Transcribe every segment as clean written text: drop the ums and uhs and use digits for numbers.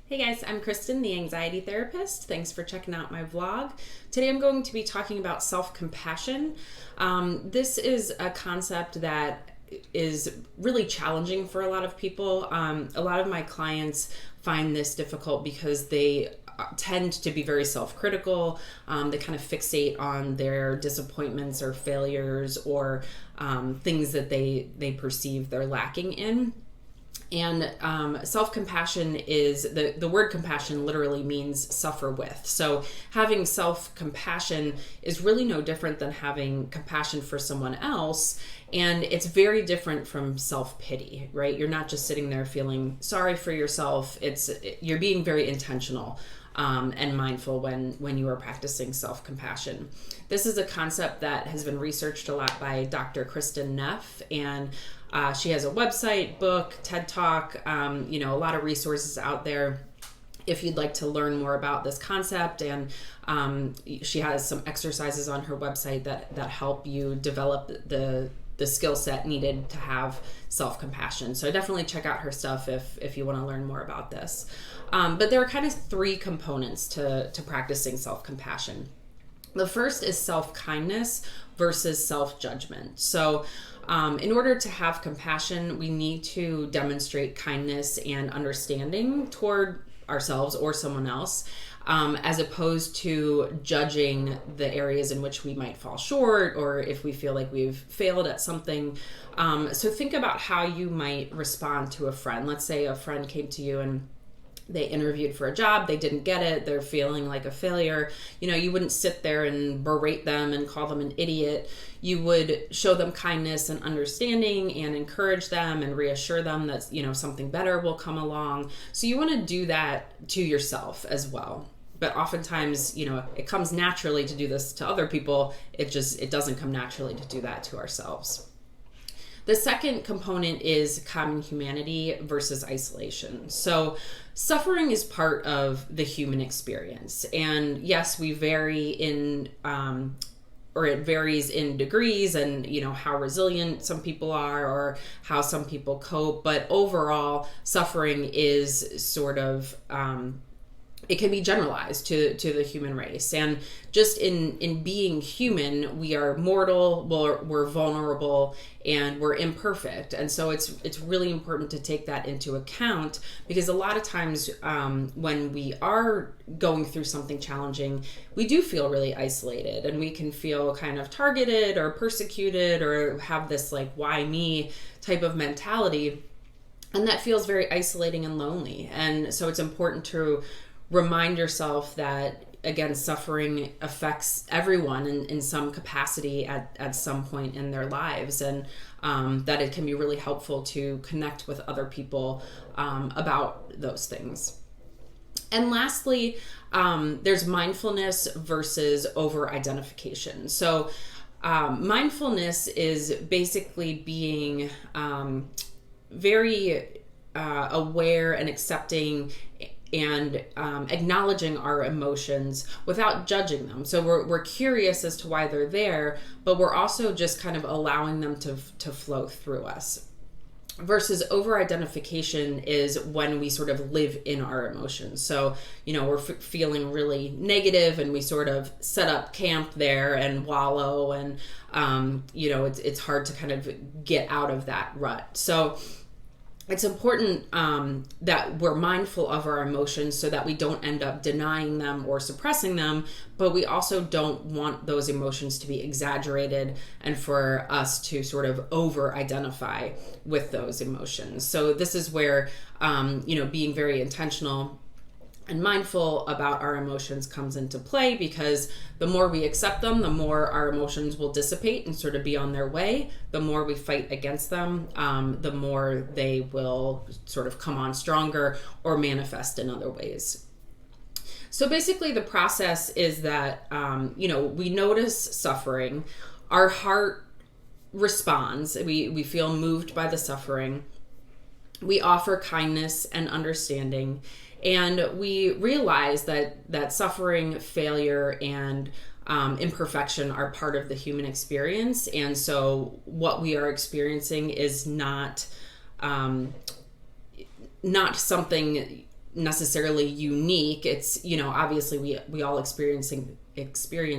Hey guys, I'm Kristen, the anxiety therapist. Thanks for checking out my vlog. Today I'm going to be talking about self-compassion. This is a concept that is really challenging for a lot of people. A lot of my clients find this difficult because they tend to be very self-critical. They kind of fixate on their disappointments or failures or things that they perceive they're lacking in. And self-compassion is, the word compassion literally means suffer with. So having self-compassion is really no different than having compassion for someone else. And it's very different from self-pity, right? You're not just sitting there feeling sorry for yourself. You're being very intentional and mindful when you are practicing self-compassion. This is a concept that has been researched a lot by Dr. Kristen, and she has a website, book, TED Talk, a lot of resources out there if you'd like to learn more about this concept. And she has some exercises on her website that help you develop the skill set needed to have self-compassion. So definitely check out her stuff if you want to learn more about this. But there are kind of three components to practicing self-compassion. The first is self-kindness versus self-judgment. So in order to have compassion, we need to demonstrate kindness and understanding toward ourselves or someone else, as opposed to judging the areas in which we might fall short or if we feel like we've failed at something. So think about how you might respond to a friend. Let's say a friend came to you and they interviewed for a job, they didn't get it, they're feeling like a failure. You wouldn't sit there and berate them and call them an idiot. You would show them kindness and understanding and encourage them and reassure them that, something better will come along. So you want to do that to yourself as well. But oftentimes, it comes naturally to do this to other people. It doesn't come naturally to do that to ourselves. The second component is common humanity versus isolation. So suffering is part of the human experience. And yes, we vary it varies in degrees and, how resilient some people are or how some people cope. But overall, suffering is sort of, it can be generalized to the human race. And just in being human, we are mortal, we're vulnerable, and we're imperfect. And so it's really important to take that into account, because a lot of times when we are going through something challenging, we do feel really isolated, and we can feel kind of targeted or persecuted or have this like, why me type of mentality. And that feels very isolating and lonely. And so it's important to remind yourself that, again, suffering affects everyone in some capacity at some point in their lives, and that it can be really helpful to connect with other people about those things. And lastly, there's mindfulness versus over-identification. So mindfulness is basically being very aware and accepting and acknowledging our emotions without judging them. So we're curious as to why they're there, but we're also just kind of allowing them to flow through us. Versus over-identification is when we sort of live in our emotions. So, we're feeling really negative and we sort of set up camp there and wallow, and, it's hard to kind of get out of that rut. So it's important that we're mindful of our emotions so that we don't end up denying them or suppressing them, but we also don't want those emotions to be exaggerated and for us to sort of over-identify with those emotions. So this is where, being very intentional and mindful about our emotions comes into play, because the more we accept them, the more our emotions will dissipate and sort of be on their way. The more we fight against them, the more they will sort of come on stronger or manifest in other ways. So basically the process is that, we notice suffering, our heart responds, we feel moved by the suffering, we offer kindness and understanding, and we realize that suffering, failure, and imperfection are part of the human experience. And so what we are experiencing is not something necessarily unique. It's, obviously we all experience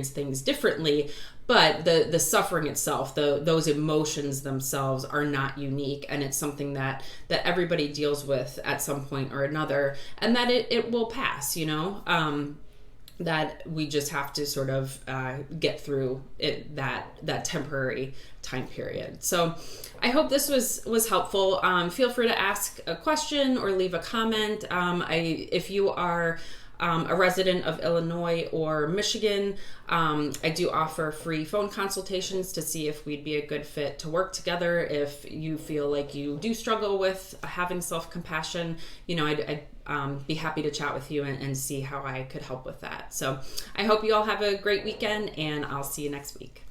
things differently, but the suffering itself, those emotions themselves are not unique, and it's something that everybody deals with at some point or another, and that it will pass, that we just have to sort of get through it, that temporary time period. So I hope this was helpful. Feel free to ask a question or leave a comment. If you are a resident of Illinois or Michigan, I do offer free phone consultations to see if we'd be a good fit to work together. If you feel like you do struggle with having self-compassion, I'd be happy to chat with you and see how I could help with that. So I hope you all have a great weekend, and I'll see you next week.